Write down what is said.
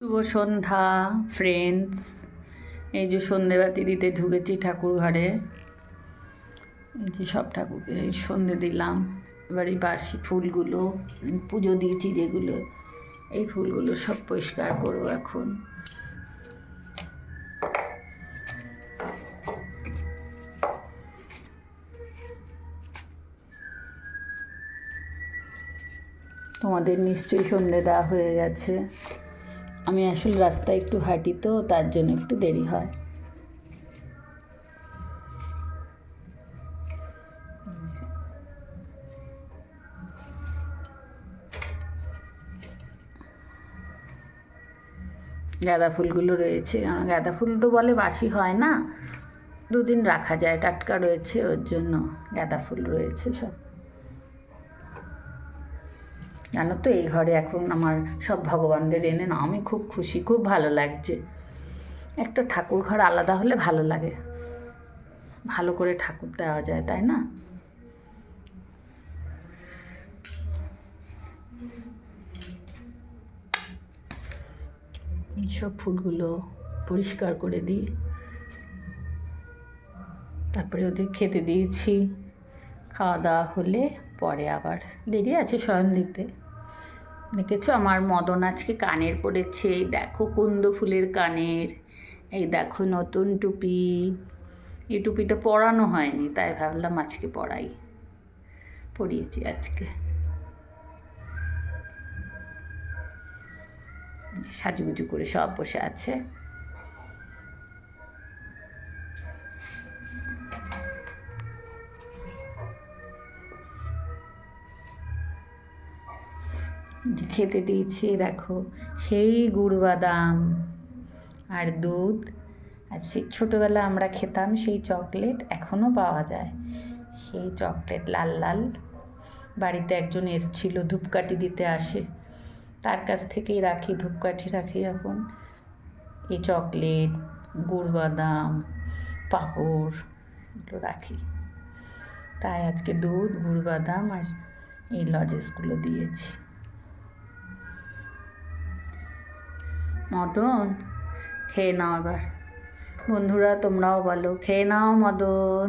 শুভ সন্ধ্যা friends. এই যে সন্ধেবাতি দিতে ঢুকেছি ঠাকুর ঘরে। এই যে সব ঠাকুরকে সন্ধে দিলাম। এবার এই বাসি ফুলগুলো পুজো দিয়েছি যেগুলো, এই ফুলগুলো সব পরিষ্কার করবো এখন। তোমাদের নিশ্চয়ই সন্ধে দেওয়া হয়ে গেছে। আমি আসলে রাস্তায় একটু হাঁটি তো, তার জন্য একটু দেরি হয়। গাঁদা ফুলগুলো রয়েছে, গাঁদা ফুল তো বলে বাসি হয় না, দুদিন রাখা যায়, টাটকা রয়েছে, ওর জন্য গাঁদা ফুল রয়েছে সব। জানো তো এই ঘরে এখন আমার সব ভগবানদের এনে না, আমি খুব খুশি, খুব ভালো লাগছে। একটা ঠাকুর ঘর আলাদা হলে ভালো লাগে, ভালো করে ঠাকুর দেওয়া যায়, তাই না? সব ফুলগুলো পরিষ্কার করে দিই, তারপরে ওদের খেতে দিয়েছি। খাওয়া দাওয়া হলে পরে আবার দেরি আছে শয়ন দিতে। দেখেছো আমার মদন আজকে কানের পড়েছে, এই দেখো কুন্দ ফুলের কানের, এই দেখো নতুন টুপি। এই টুপিটা পরানো হয়নি, তাই ভাবলাম আজকে পরিয়েছি আজকে। সাজুগুজু করে সব বসে আছে। খেতে দিয়েছি দেখো, সেই গুড় বাদাম আর দুধ, আর সেই ছোটোবেলা আমরা খেতাম সেই চকলেট, এখনও পাওয়া যায় সেই চকলেট লাল লাল। বাড়িতে একজন এসছিল, ধূপকাঠি দিতে আসে, তার কাছ থেকেই রাখি, ধূপকাঠি রাখি এখন। এই চকলেট, গুড় বাদাম, পাঁপড় এগুলো রাখি, তাই আজকে দুধ, গুড় বাদাম আর এই লজেসগুলো দিয়েছি। মদন খেয়ে নাও এবার, বন্ধুরা তোমরাও বলো খেয়ে নাও মদন।